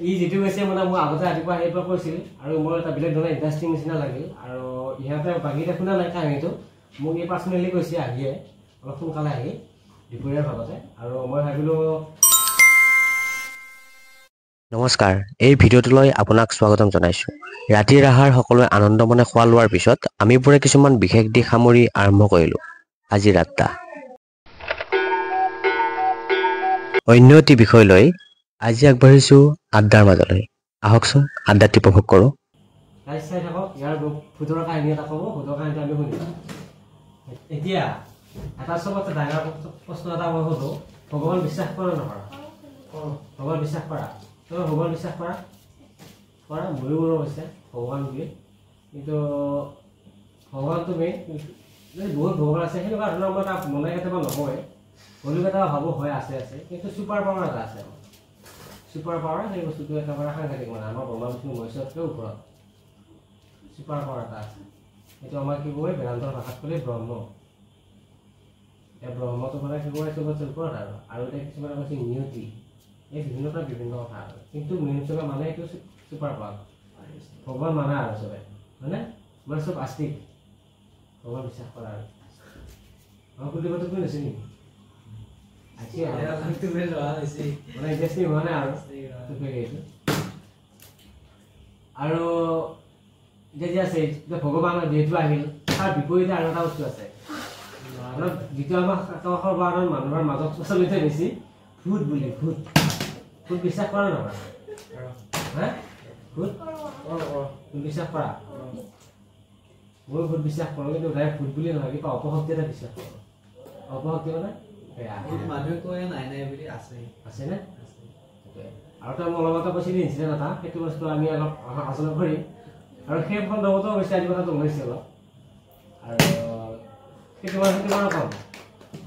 ই যেটো কৈছে মানে মই আগতে ৰাতিপুৱা আহিব কৈছিল আৰু মোৰ এটা বেলেগ ধৰণৰ ইন্টাৰেষ্টিং নিচিনা লাগিল আৰু ইহঁতে বাকীটা শুনা নাই কাহিনীটো মোক এই পাৰ্চনেলি কৈছে আহিয়ে অলপ সোনকালে আহি দুপৰীয়াৰ ভাগতে আৰু মই ভাবিলো নমস্কাৰ এই ভিডিঅ'টোলৈ আপোনাক স্বাগতম জনাইছো ৰাতিৰ আহাৰ সকলোৱে আনন্দমনে খোৱা লোৱাৰ পিছত আমি পুৰে কিছুমান বিশেষ দিশ সামৰি আৰম্ভ কৰিলো আজি ৰাত্তা অন্য এটি বিষয় লৈ আজি আগবাঢ়িছো আড্ডাৰ মাজলৈ আহকচোন আড্ডাটি উপভোগ কৰো গাইজ চাই থাকক ইয়াৰ ভূতৰ কাহিনী এটা ক'ব ভূতৰ কাহিনীটো আমি শুনিম এতিয়া এটা চবতে ডাঙৰ প্ৰশ্ন এটা মই সোধো ভগৱান বিশ্বাস কৰা নকৰা ভগৱান বিশ্বাস কৰা তুমি ভগৱান বিশ্বাস কৰা কৰা ময়ো হৈছে ভগৱান বুলি কিন্তু ভগৱান তুমি যদি বহুত ভগৱান আছে সেনেকুৱা ধৰণৰ মই তাক মনে কেতিয়াবা নহয় হ'লেও কেতিয়াবা ভাবো হয় আছে কিন্তু ছুপাৰ পাৱাৰ এটা আছে ছুপাৰ পাৱাৰ সেই বস্তুটো একেবাৰে সাংঘাতিক মানে আমাৰ ব্ৰহ্মা বিষ্ণু মহেশ্বৰতকৈ ওপৰত ছুপাৰ পাৱাৰ এটা আছে এইটো আমাৰ কি কয় বেদান্তৰ ভাষাত ক'লে ব্ৰহ্ম এই ব্ৰহ্মটো মানে কি কয় চবতছে ওপৰত আৰু এতিয়া কিছুমানে কৈছে নিয়তি এই বিভিন্নতা বিভিন্ন কথা কিন্তু মনুষ্যকে মানে এইটো ছুপাৰ পাৱাৰ ভগৱান মানা আৰু চবে হয়নে মানে চব আস্তিক ভগৱান বিশ্বাস কৰা আৰু আমাৰ কুলদেৱটো কোন আছে নেকি মানে ইণ্টাৰেষ্টিং হোৱা নাই আৰু এতিয়া আছে ভগৱান যিহেতু আহিল তাৰ বিপৰীতে আৰু এটা বস্তু আছে যিটো আমাৰ সৰ্বসাধাৰণ মানুহৰ মাজত প্ৰচলিত বেছি ভূত বুলি ভূত ভূত বিশ্বাস কৰা নকৰা হা ভূত বিশ্বাস কৰা মই ভূত বিশ্বাস কৰোঁ কিন্তু ডাইৰেক্ট ভূত বুলি নহয় কিবা অপশক্তি এটা বিশ্বাস কৰোঁ অপশক্তি মানে মানুহে কয় নাই নাই বুলি আছে নে আৰু তই মোৰ লগতে কৈছিলি ইনচিডেণ্ট এটা সেইটো বস্তু আমি অলপ আলোচনা কৰিম আৰু সেই সন্দৰ্ভতো অৱশ্যে আজি কথাটো ওলাইছে অলপ আৰু সেইটো বাৰু কম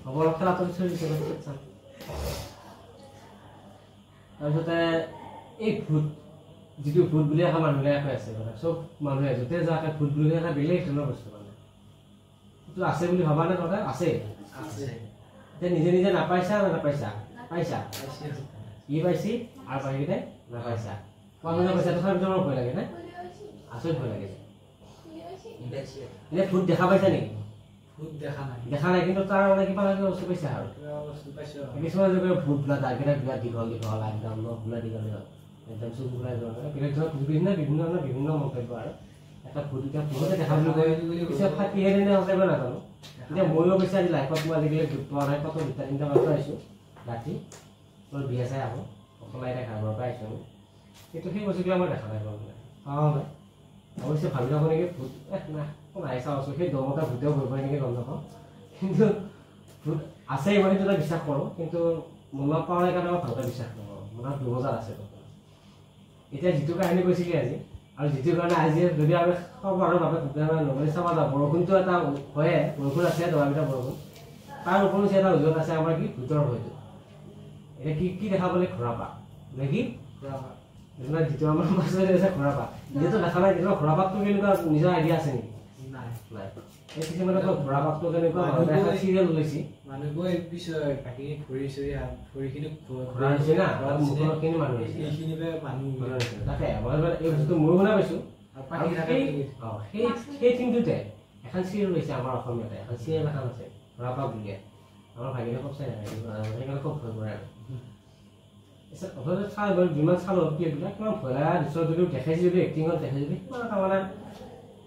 হ'ব অলপ খেলাটো চলিছে চাম তাৰপিছতে এই ভূত যিটো ভূত বুলি এখন মানুহে কৈ আছে মানে চব মানুহে য'তে যাকে ভূত বুলি এটা বেলেগ ধৰণৰ বস্তু মানে সেইটো আছে বুলি ভবা নে তহঁতে আছে এতিয়া নিজে নিজে নাপাইছা নে নাপাইছা পাইছা ই পাইছি আৰু বাকীকেইটাই নাপাইছা মানুহে পাইছা তথাপিতো মোৰ ভয় লাগে নে আচৰিত ভয় লাগে এতিয়া ভূত দেখা পাইছা নেকি দেখা নাই কিন্তু তাৰ মানে কিবা লাগে বস্তু পাইছা আৰু কিছুমান যে ভূত বোলা দাগেইটা বিৰাট দীঘল দীঘল একদম বোলা দীঘল দীঘল একদম চুপ বোলাই যোৱা বেলেগ ধৰণৰ বিভিন্ন মন্তব্য আৰু এটা ভূত এতিয়া ভূতে দেখা বুলি কয় পিছত ফাটিহে নে সঁচাই নাজানো এতিয়া ময়ো বেছি আজি লাইফত মই আজিকালি ভূত পোৱা নাই কত দুটা তিনিটা মাত্ৰ আহিছোঁ ৰাতি মোৰ বিয়া চাই আহোঁ অকলাই এটা ঘৰৰ পৰা আহিছোঁ আমি কিন্তু সেই বস্তুবিলাক মই দেখা নাই পাওঁ নাই অৱশ্যে ভাবি থাকোঁ নেকি ভূত নাই নাই চাওঁচোন সেই দমতা ভূতেও ভয় পায় নেকি গম নাপাওঁ কিন্তু ভূত আছে মই সেইটো এটা বিশ্বাস কৰোঁ কিন্তু মনত পাওঁ নাই কাৰণে মই ভালকৈ বিশ্বাস নকৰোঁ মনত দুবজাৰ আছে এতিয়া যিটো কাহিনী কৈছিলি আজি আৰু যিটো কাৰণে আজি যদি আমি সৰ্বসাধাৰণভাৱে নগৰী চাব যাওঁ বৰষুণটো এটা হয়ে বৰষুণ আছে দবাকেইটা বৰষুণ তাৰ উপৰিও এটা ওজন আছে আমাৰ কি ভূতৰ ভয়টো এতিয়া কি দেখা পালে ঘোঁৰাপাত নে কি যিটো আমাৰ মাছলৈ আছে ঘোঁৰাপাত যিহেতু দেখা নাই কেতিয়াবা ঘোঁৰাপাতটো কেনেকুৱা নিজৰ আইডিয়া আছে নেকি নাই এই কিছুমানে ঘোঁৰাপাতটো কেনেকুৱা চিৰিয়েল ওলাইছে তাকে এই বস্তুটো ময়ো শুনা পাইছোঁ সেই থিমটোতে এখন চিৰিয়েল ওলাইছে আমাৰ অসমীয়াতে এখন চিৰিয়েল এখন আছে ঘোঁৰাপাত বুলিয়ে আমাৰ ভাগিনে খুব চাই থাকে সেইকাৰণে খুব ভয় কৰে আৰু যিমান চালোঁ এইবিলাক কিমান ভয় লগা দৃশ্য যদিও দেখাইছে যদি এক্টিঙত দেখাইছে যদি কিমান এটা মানে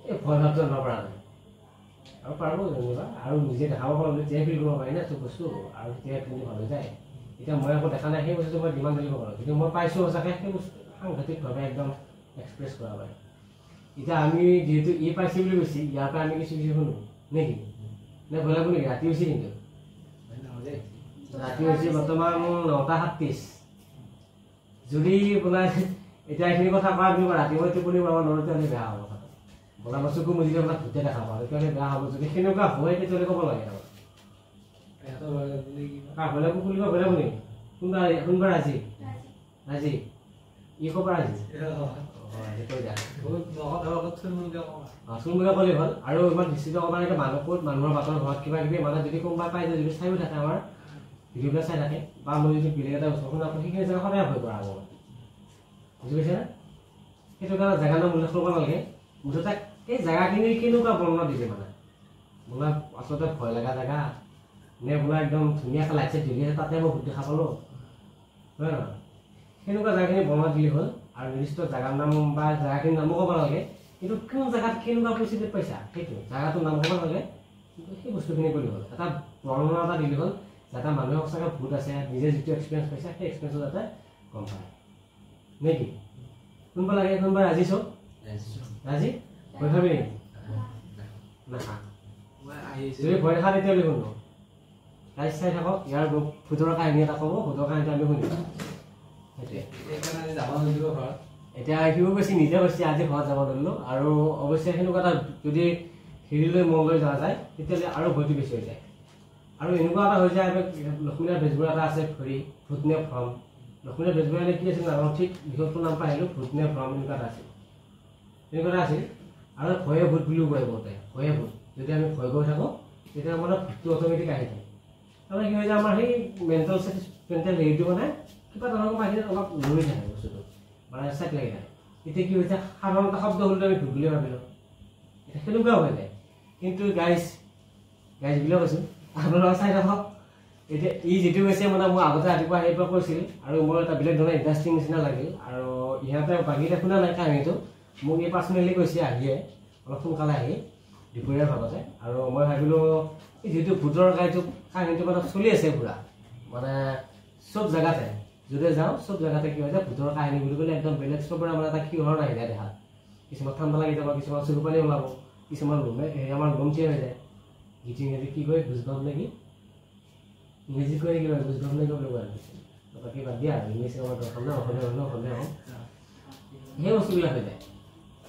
এই ভয় ভাৱটো আনিব পৰা নাই আৰু পাৰিব যেনিবা আৰু নিজে দেখাব পাৰোঁ তেতিয়াই ফিল কৰিব পাৰি না চব বস্তু আৰু তেতিয়াই ফিল ভাল হৈ যায় এতিয়া মই আকৌ দেখা নাই সেই বস্তুটো মই যিমান ধৰিব পাৰোঁ কিন্তু মই পাইছোঁ সঁচাকৈ সেই বস্তু সাংঘাতিকভাৱে একদম এক্সপ্ৰেছ কৰা পায় এতিয়া আমি যিহেতু ই পাইছোঁ বুলি কৈছে ইয়াৰ পৰা আমি কিছু শুনো নেকি নে ভয় লাগো নেকি ৰাতি হৈছে কিন্তু ৰাতি হৈছে বৰ্তমান 9:37 যদি বোলাই এতিয়া এইখিনি কথা কোৱা বুলি ৰাতি মই টোপনি পাব নোৱাৰোঁ তেতিয়াহ'লে বেয়া হ'ব কথাটো বোলা মই চকু মুজিলে আপোনাক ভূতে দেখা পাওঁ তেতিয়াহ'লে বেয়া হ'ব যদি সেনেকুৱা হয় তেতিয়াহ'লে ক'ব লাগে ভয় লাগো বুলিব ভয় লাগো নেকি কোনবাৰ আজি ই ক'ৰ পৰা আজি চুলমুখা ক'লে হ'ল আৰু ইমান নিশ্চিত হ'ব মানে মানুহ ক'ত মানুহৰ বাটৰ ঘৰত কিবা কিবি মানে যদি কোনোবাই পাই যদি চাইও থাকে আমাৰ ভিডিঅ'বিলাক চাই থাকে বা মই যদি বেলেগ এটা বস্তু শুনা সেইখিনি জেগা সদায় ভয় কৰা হ'ব বুজি পাইছে না সেইটো কাৰণে জেগা নাম উল্লেখ কৰিব নালাগে মুঠতে এই জেগাখিনি কেনেকুৱা বৰ্ণনা দিছে মানে বোলা আচলতে ভয় লগা জেগা নে বোলা একদম ধুনীয়াকৈ লাইট জ্বলি আছে তাতে মই ভূত দেখা পালোঁ হয় নহয় সেনেকুৱা জেগাখিনি বৰ্ণনা দিলে হ'ল আৰু নিৰ্দিষ্ট জেগাৰ নাম বা জেগাখিনিৰ নামো ক'ব নালাগে কিন্তু কোন জেগাত কেনেকুৱা পৰিস্থিতিত পাইছা সেইটো জেগাটোৰ নাম ক'ব নালাগে কিন্তু সেই বস্তুখিনি ক'লে হ'ল এটা বৰ্ণনা এটা দিলে হ'ল যাতে মানুহে সঁচাকৈ ভূত আছে নিজে যিটো এক্সপিৰিয়েঞ্চ পাইছে সেই এক্সপিৰিয়েঞ্চটো যাতে গম পায় নেকি কোনবা লাগে কোনবা ৰাজি চব ৰাজি ভয় খাবি নাখা যদি ভয় দেখা তেতিয়াহ'লে শুনো ৰাইজ চাই থাকক ইয়াৰ ভূতৰ কাহিনী এটা ক'ব ভূতৰ কাহিনীটো আমি শুনিম সেইটোৱে এতিয়া সিও কৈছে নিজে কৈছে আজি ঘৰত যাব ধৰিলোঁ আৰু অৱশ্যে সেনেকুৱা এটা যদি হিৰিলৈ মনলৈ যোৱা যায় তেতিয়াহ'লে আৰু ভয়টো বেছি হৈ যায় আৰু এনেকুৱা এটা হৈ যায় লক্ষ্মীনাথ বেজবৰুৱা এটা আছে ভৰি ভূতনে ভ্ৰম লক্ষ্মীনাথ বেজবৰুৱাই কি আছিল নাজানো ঠিক বিষয়টোৰ নাম পাই আহিলোঁ ভূতনে ভ্ৰম এনেকুৱা এটা আছিল এনেকুৱা এটা আছিল আৰু ভয়ে ভূত বুলিও কয় বহুতে ভয়ে ভূত যদি আমি ভয় কৰি থাকোঁ তেতিয়া মানে ভূতটো অট'মেটিক আহি যায় তাৰমানে কি হৈ যায় আমাৰ সেই মেণ্টেল হেৰিটো মানে কিবা ধৰণৰ বাহিৰত অলপ লৰি থাকে বস্তুটো মানে চেক লাগি থাকে এতিয়া কি হৈছে সাধাৰণতে শব্দ হ'লেতো আমি ভূত বুলিয়ে ভাবিলোঁ এতিয়া সেনেকুৱাও হৈ যায় কিন্তু গাইজ বুলিও কৈছোঁ আপোনালোকে চাই থাকক এতিয়া ই যিটো কৈছে মানে মই আগতে ৰাতিপুৱা আহি পৰা কৈছিল আৰু মোৰ এটা বেলেগ ধৰণৰ ইণ্টাৰেষ্টিং নিচিনা লাগিল আৰু ইহঁতে বাকীতে শুনা নাই কাহিনীটো মোক এই পাৰ্চনেলি কৈছে আহিয়ে অলপ সোনকালে আহি দুপৰীয়াৰ ভাগতে আৰু মই ভাবিলোঁ যিটো ভূতৰ কাহিনীটো মানে চলি আছে পুৰা মানে চব জেগাতে যদি যাওঁ চব জেগাতে কি হৈ যায় ভূতৰ কাহিনী বুলি ক'লে একদম বেলেগ চবৰে মানে এটা কিহৰ আহি যায় দেখাত কিছুমান ঠাণ্ডা লাগি যাব কিছুমান চকু পানী ওলাব কিছুমান আমাৰ ৰুম চেঞ্জ হৈ যায় গীতি ইংৰাজী কি কয় গুজবাম নেকি ইংৰাজী কয় নেকি গুজবাম নেকি বুলি কয় বাকী বাদ দিয়া আৰু ইংলিছ আমাৰ দৰকাৰ নাই অসমীয়া হওক সেই বস্তুবিলাক হৈ যায়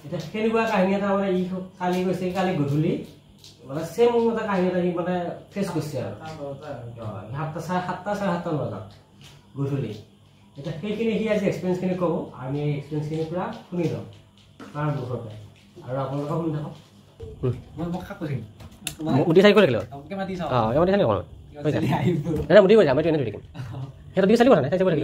এতিয়া সেনেকুৱা কাহিনী এটা মানে ই কালি কৈছে কালি গধূলি মানে চেম এটা কাহিনী এটা সি মানে ফেচ কৰিছে আৰু 7:30 বজাত গধূলি এতিয়া সেইখিনি সি আজি এক্সপিৰিয়েঞ্চখিনি ক'ব আমি এই এক্সপিৰিয়েঞ্চখিনি পূৰা শুনি যাওঁ তাৰ মুখতে আৰু আপোনালোকে শুনি থাকক মই খাক কৰিম মুঠি চাই কৰিলে মুঠি চালি অকণমান মুঠি কৰিছে আমি এনে ধৰি থাকিম সেইটো দি চালি কথা নাই চাই থাকিব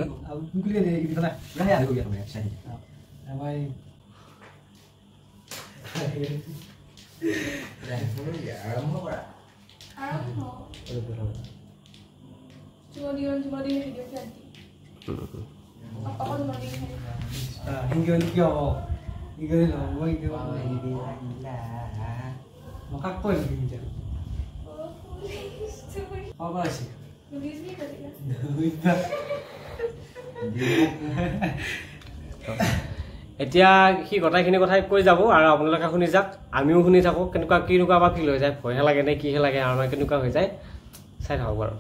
এতিয়া সি গোটেইখিনি কথাই কৈ যাব আৰু আপোনালোকে শুনি যাওক আমিও শুনি থাকোঁ কেনেকুৱা বা ফিল হৈ যায় ভয়হে লাগে নে কিহে লাগে আৰু আমাৰ কেনেকুৱা হৈ যায় চাই থাকক বাৰু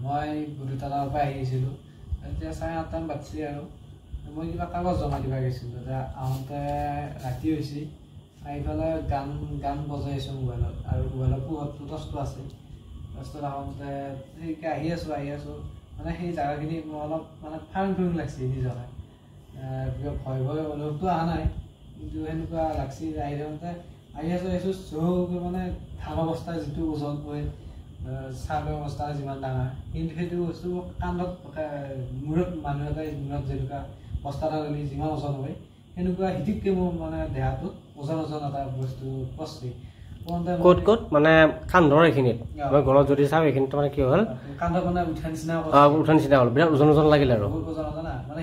মই গুৰুতলাৰ পৰা আহিছিলোঁ এতিয়া 8:30 বাজিছে আৰু মই কিবা কাগজ জমা দিব গৈছিলোঁ আহোঁতে ৰাতি হৈছে এইফালে গান বজাই আছোঁ মোবাইলত আৰু মোবাইলত পোহৰটো টৰ্চটো আছে টৰ্চটোত আহোঁতে সেইকে আহি আছোঁ মানে সেই জেগাখিনি মই অলপ মানে ফাৰ্ম লাগিছে নিজকে ভয় অনুভৱটো অহা নাই কিন্তু সেনেকুৱা লাগছে আহি যাওঁতে আহি আছোঁ চৌক মানে ধান অৱস্থা যিটো ওজন হয় চাউলৰ অৱস্থা যিমান ডাঙৰ কিন্তু সেইটো বস্তু কান্ধত মূৰত মানুহ এটাই মূৰত যেনেকুৱা বস্তা এটা ল'লে যিমান ওজন হয় সেনেকুৱা হিটিককৈ মোৰ মানে দেহাটোত ওজন এটা বস্তু পচছে ক'ত মানে কান্ধৰ এইখিনিত মই গলত যদি চাওঁ এইখিনিত মানে কি হ'ল কান্ধত মানে উঠা নিচিনা হ'ল বিৰাট ওজন লাগিল আৰু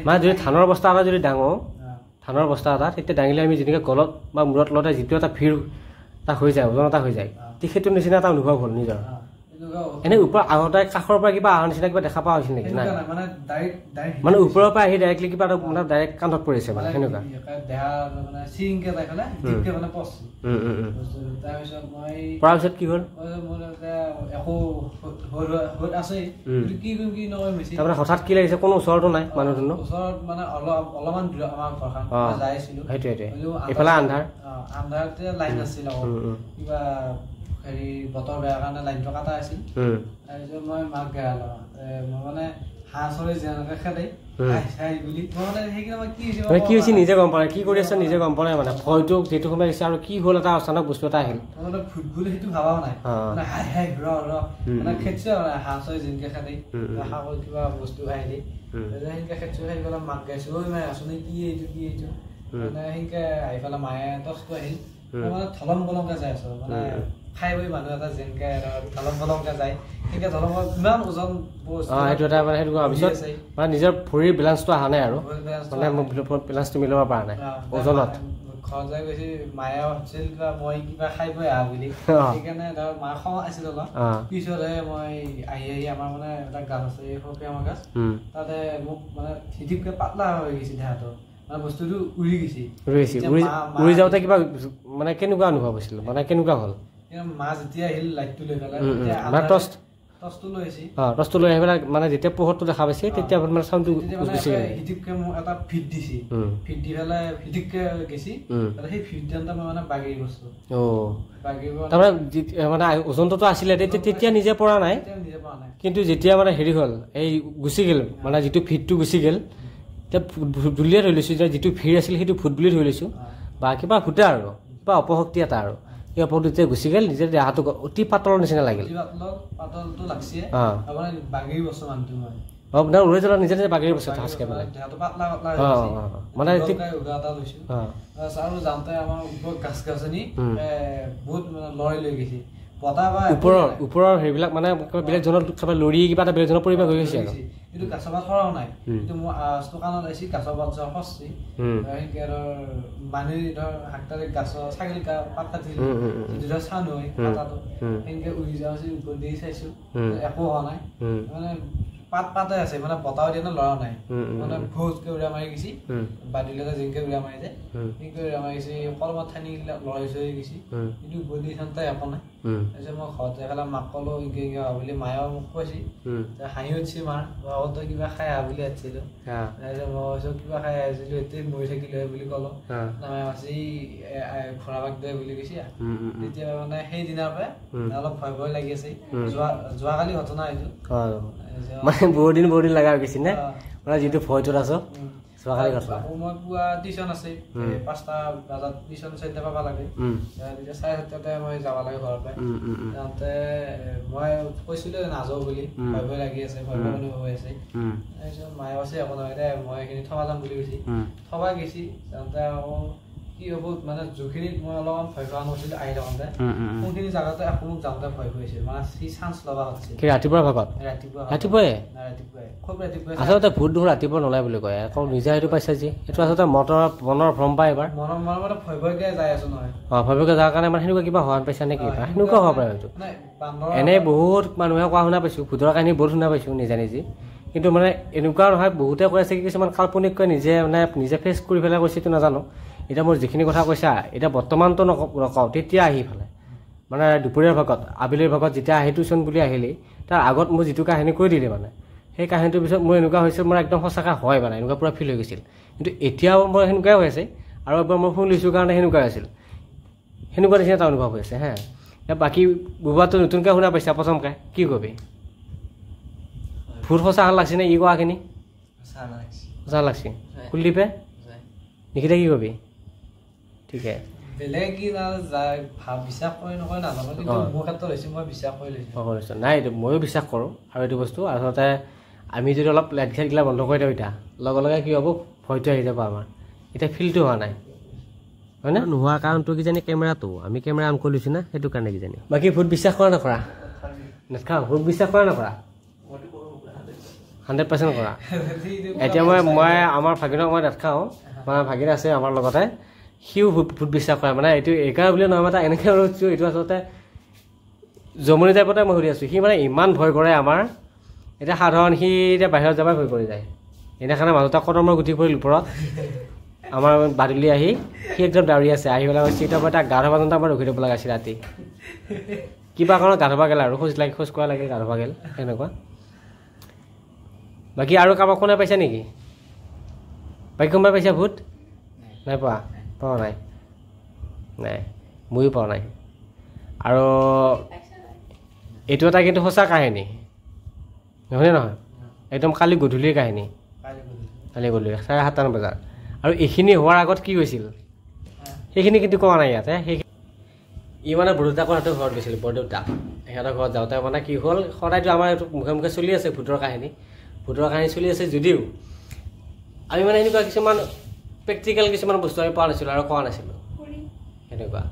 মানে যদি ধানৰ বস্তা এটা যদি দাঙো ধানৰ বস্তা এটা তেতিয়া দাঙিলে আমি যেনেকৈ গলত বা মূৰত লওঁতে যিটো এটা ভিৰ এটা হৈ যায় ওজন এটা হৈ যায় ঠিক সেইটো নিচিনা এটা অনুভৱ হ'ল নিজৰ এনে ওপৰ আগতে কাষৰ পৰা কিবা অহাৰ নিচিনা কিবা দেখা পোৱা হৈছিল নেকি নাই মানে ওপৰৰ পৰা আহি ডাইৰেক্টলি কিবা এটা মানে ডাইৰেক্ট কান্ধত পৰিছে মানে সেনেকুৱা পৰাৰ পিছত কি হ'ল তাৰমানে হঠাৎ কি লাগিছে কোনো ওচৰতো নাই মানুহ দুনো সেইটোৱে এইফালে আন্ধাৰতে লাইন আছিল কিবা হেৰি বতৰ বেয়া কাৰণে লাইনটো কাটা আছিল তাৰপিছত মই মাক গেৰালো মই মানে হাঁহ চৰাই যেনেকৈ খেলে বুলি মই মানে সেইখিনি মই কি হৈছে নিজে গম পালে কি কৰি আছে নিজে গম পালে মানে ভয়টো যিটো সময় আহিছে আৰু কি হ'ল এটা অচানক বস্তু এটা আহিল মানে ভূত বুলি সেইটো ভাবাও নাই মানে হাই ৰ মানে খেদিছে মানে হাঁহ চৰাই যেনেকৈ খেলে হাঁহৰ কিবা বস্তু আহিলে সেনেকৈ খেতি খাই পেলাই মাক গাইছোঁ ঐ মায়ে আঁচনি কি এইটো মানে সেনেকৈ আহি পেলাই মায়ে টচটো আহিল মানে ধলম বলংকৈ যাই আছোঁ মানে খাই বৈ মানুহ এটা যেনেকৈ ধলম বলংকৈ যায় সেনেকৈ ধলম ইমান ওজন সেইটো এটা মানে সেইটো পিছত মানে নিজৰ ভৰিৰ বেলেঞ্চটো অহা নাই আৰু মানে বেলেঞ্চটো মিলাব পৰা নাই ওজনত ঘৰত যাই গৈছে মায়ে ভাবিছিল কিবা মই কিবা খাই বৈ আহা বুলি সেইকাৰণে ধৰ মাৰ খং আছিল অলপ পিছতহে মই আহি আমাৰ মানে এটা গাছ আছে সফিয়ামৰ গাছ তাতে মোক মানে ধিটিপকৈ পাতলা হৈ গৈছে দেহাটো মানে বস্তুটো উৰি যাওঁতে কিবা মানে কেনেকুৱা অনুভৱ হৈছিল মানে কেনেকুৱা হ'ল মা যেতিয়া আহিল লাইটটো লৈ পেলাই টচটো লৈ আহিছে টচটো লৈ আহি পেলাই মানে যেতিয়া পোহৰটো দেখা পাইছে তেতিয়া মানে চাউণ্ডটো গুচি গ'ল হিটিপকৈ মোক এটা ফিট দিছে ফিট দি পেলাই হিটিপকৈ গেছি সেই ফিট দিওঁতে মই মানে বাগৰি গৈছোঁ তাৰমানে মানে ওজনটোতো আছিলে তেতিয়া নিজে পৰা নাই কিন্তু যেতিয়া মানে হেৰি হ'ল এই গুচি গ'ল মানে যিটো ফিটটো গুচি গ'ল এতিয়া ভূত বুলিয়ে ধৰি লৈছোঁ যে যিটো ভিৰ আছিল সেইটো ভূত বুলি ধৰি লৈছোঁ বা কিবা ভূতে আৰু কিবা অপশক্তি এটা আৰু এই অপশক্তি যেতিয়া গুচি গ'ল নিজে দেহাটো অতি পাতলৰ নিচিনা লাগিল উৰি যোৱা নিজে নিজে বাগৰি গৈছে ঠাচকৈ মানে আৰু যাওঁতে আমাৰ গাছ গাছনি বহুত মানে লৰাই লৈ গৈছে ওপৰৰ সেইবিলাক মানে বেলেগ জনৰ চবে লৰি কিবা এটা বেলেগ জনৰ পৰিৱেশ হৈ গৈছে কিন্তু গাছৰ পাত সৰাও নাই কিন্তু মোৰ দোকানত আহিছে গাছৰ পাত যোৱা সস্তি সেনেকৈ মানুহে ধৰ হাকটাৰে গাছৰ ছাগলী পাত কাটিল যিটো চাউন হয় পাতাটো সেনেকৈ উৰি যোৱা হৈছে ওপৰ দি চাইছোঁ একো হোৱা নাই মানে পাতে আছে মানে বতাহ দিয়া লৰা নাই মানে ভোজকে উৰা মাৰি গৈছে বাদিলতে যেনেকৈ উৰা মাৰি যায় সেনেকৈ উৰা মাৰি গৈছে কলমত ঠানিবিলাক লৰাই চৰি গৈছে কিন্তু বডি থানতে একো নাই তাৰপিছত মই ঘৰত যাই পেলাই মাক ক'লোঁ এনেকৈ হোৱা বুলি মায়েও মোক কৈছে হাঁহি উঠিছে মাৰ তই কিবা খাই আহা বুলি আহিছিলোঁ তাৰপিছত মই কৈছোঁ কিবা খাই আহিছিলোঁ এতিয়া মৰি থাকিলে বুলি ক'লোঁ মায়ে মাছি ঘোঁৰাবাক দে বুলি কৈছে তেতিয়া মানে সেইদিনাৰ পৰাই অলপ ভয় লাগি আছে যোৱাকালি ঘটনা এইটো মানে বহুত দিন লগা হৈ গৈছে নে মানে যিটো ভয়টোত আছো যোৱাকালি ঘটনা মই পুৱা টিউশ্যন আছে 5টা বজাত টিউশ্যন 4টা পাব লাগে তেতিয়া 4:30তে মই যাব লাগে ঘৰৰ পৰা যাওঁতে মই কৈছিলোঁ নাযাওঁ বুলি ভয় লাগি আছে ভয় অনুভৱ হৈ আছে তাৰপিছত মায়ে কৈছে একো নহয় দে মই এইখিনি থবা যাম বুলি কৈছে থবা গৈছি যাওঁতে আকৌ কি হ'ব মানে যিখিনিত মই অলপমান ভয় খোৱা নাছিলোঁ আহি থাকোঁতে কোনখিনি জাগাতে আকৌ মোক যাওঁতে ভয় কৰিছিল মানে সি চান্স ল'বা হৈছিল ৰাতিপুৱাৰ ভাগত ৰাতিপুৱাই খুব ৰাতিপুৱাই আচলতে ভূত দেখোন ৰাতিপুৱা নোলায় বুলি কয় আকৌ নিজে সেইটো পাইছে যি এইটো আচলতে মনৰ ভ্ৰম পায় এবাৰ মনৰ মানে ভয়কে যাই আছো নহয় ভয়কে যোৱাৰ কাৰণে মানে সেনেকুৱা কিবা হোৱা পাইছা নে কিবা সেনেকুৱা হ'ব পাৰে হয়তো এনেই বহুত মানুহে কোৱা শুনা পাইছোঁ ভূতৰ কাহিনী বহুত শুনা পাইছোঁ নিজে কিন্তু মানে এনেকুৱা নহয় বহুতে কৈ আছে কিছুমান কাল্পনিককৈ নিজে ফেচ কৰি পেলাই কৈছেতো নাজানো এতিয়া মোৰ যিখিনি কথা কৈছা এতিয়া বৰ্তমানটো নকওঁ তেতিয়া আহি পেলাই মানে দুপৰীয়াৰ ভাগত আবেলিৰ ভাগত যেতিয়া আহি টিউশ্যন বুলি আহিলি তাৰ আগত মোৰ যিটো কাহিনী কৈ দিলে মানে সেই কাহিনীটোৰ পিছত মোৰ এনেকুৱা হৈছিল মোৰ একদম সঁচাকৈ হয় মানে এনেকুৱা পূৰা ফিল হৈ গৈছিল কিন্তু এতিয়াও মোৰ সেনেকুৱাই হৈ আছে আৰু এবাৰ মই শুনিছোঁ কাৰণে সেনেকুৱাই আছিল সেনেকুৱা নিচিনা এটা অনুভৱ হৈছে হা বাকী বুবাটো নতুনকৈ শুনা পাইছা প্ৰথমকৈ কি কবি ভূত সঁচা লাগছে নে ই কোৱাখিনি সঁচা লাগছে কুলদীপে নিকিতা কি কবি ঠিকে বেলেগ কি বিশ্বাস কৰি নকয় নাজানো কিন্তু মোৰ ক্ষেত্ৰত হৈছে মই বিশ্বাস কৰি লৈছোঁ নাই এইটো ময়ো বিশ্বাস কৰোঁ আৰু এইটো বস্তু আচলতে আমি যদি অলপ লাইট চাইটগিলা বন্ধ কৰি দিওঁ এতিয়া লগে কি হ'ব ভয়টো আহি যাব আমাৰ এতিয়া ফিলটো হোৱা নাই হয়নে নোহোৱা কাৰণটো কিজানি কেমেৰাটো আমি কেমেৰা অন কৰি লৈছোঁ না সেইটো কাৰণে কিজানি বাকী ভূত বিশ্বাস কৰা নকৰা নাখাওঁ ভূত বিশ্বাস কৰা নকৰা 100% কৰা এতিয়া মই আমাৰ ভাগিনক মই নাখাওঁ মানে ভাগিন আছে আমাৰ লগতে সিও ভূত বিশ্বাস কৰে মানে এইটো একা বুলি নহয় মানে এনেকৈ ৰৈছোঁ এইটো আচলতে জমনি টাইপতে মই সুধি আছোঁ সি মানে ইমান ভয় কৰে আমাৰ এতিয়া সাধাৰণ সি এতিয়া বাহিৰত যাবাই ভয় কৰি যায় এনেখানে মাজতে কদমৰ গুটি পৰিল ওপৰত আমাৰ বাদুলি আহি সি একদম দাউৰি আছে আহি পেলাই চিটাৰ পৰা তাক গা ধুবা যাওঁতে আমাৰ ৰখি দিব লগা আছিল ৰাতি কিবা কাৰণত গা ধুবা গ'ল আৰু খোজ কোৱা লাগে গা ধুবা গ'ল সেনেকুৱা বাকী আৰু কাৰোবাক কোনে পাইছা নেকি বাকী কোনোবাই পাইছা ভূত নাই পোৱা নাই ময়ো পোৱা নাই আৰু এইটো এটা কিন্তু সঁচা কাহিনী নহয়নে নহয় একদম কালি গধূলিৰ কাহিনী কালি গধূলি 7:30 বজাত আৰু এইখিনি হোৱাৰ আগত কি হৈছিল সেইখিনি কিন্তু কোৱা নাই ইয়াতে ই মানে বৰদেউতাকৰ হাতৰ ঘৰত গৈছিল বৰদেউতাক সিহঁতৰ ঘৰত যাওঁতে মানে কি হ'ল সদায়তো আমাৰ এইটো মুখে চলি আছে ভূতৰ কাহিনী ভূতৰ কাহিনী চলি আছে যদিও আমি মানে এনেকুৱা কিছুমান প্ৰেক্টিকেল কিছুমান বস্তু আমি পোৱা নাছিলোঁ আৰু কোৱা নাছিলোঁ সেনেকুৱা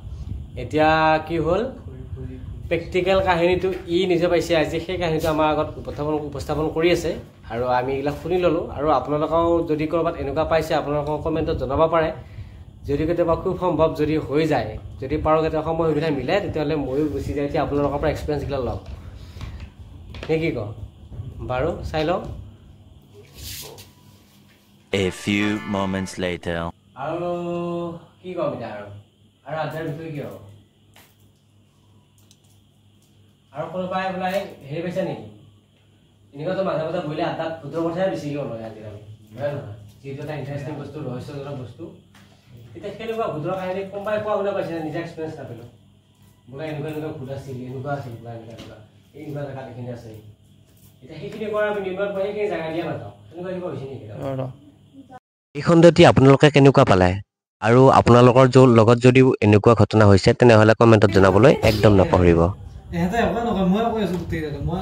এতিয়া কি হ'ল প্ৰেক্টিকেল কাহিনীটো ই নিজে পাইছে আজি সেই কাহিনীটো আমাৰ আগত উপস্থাপন কৰি আছে আৰু আমি এইবিলাক শুনি ল'লোঁ আৰু আপোনালোকেও যদি ক'ৰবাত এনেকুৱা পাইছে আপোনালোকক কমেণ্টত জনাব পাৰে যদি কেতিয়াবা খুব সম্ভৱ যদি হৈ যায় যদি পাৰোঁ কেতিয়াবা সময় সুবিধা মিলে তেতিয়াহ'লে ময়ো গুচি যাই এতিয়া আপোনালোকৰ পৰা এক্সপিৰিয়েঞ্চবিলাক লওক নে কি কওঁ বাৰু চাই লওঁ A few moments later. আৰু কি ক'ম এতিয়া আৰু আধাৰ বিষয়ে কি হ'ব আৰু কোনোবাই বোলে হেৰি পাইছে নেকি এনেকুৱাতো মাজে মাজে বহিলে আধাত ভূতৰ কথাই বেছিকৈ ওলায় আজিকালি হয় নহয় যিটো এটা ইণ্টাৰেষ্টিং বস্তু ৰহস্যজনক বস্তু এতিয়া সেনেকুৱা ভূতৰ কাহিনী কোনোবাই কোৱা শুনা পাইছে নিজে এক্সপিৰিয়েঞ্চ নাপালোঁ বোলে এনেকুৱা ভূত আছিল এনেকুৱা আছিল বা এনেকুৱা এনেকুৱা জেগাত এইখিনি আছে এতিয়া সেইখিনি কৰা আমি নিৰ্মাণ কৰি সেইখিনি জেগা দিয়া নাযাওঁ সেনেকুৱা কিবা হৈছে নেকি এই খণ্ডটি আপোনালোকে কেনেকুৱা পালে আৰু আপোনালোকৰ লগত যদি এনেকুৱা ঘটনা হৈছে তেনেহ'লে কমেণ্টত জনাবলৈ একদম নপাহৰিব এহেঁতে অকলে নকয় মই কৈ আছোঁ গোটেই মই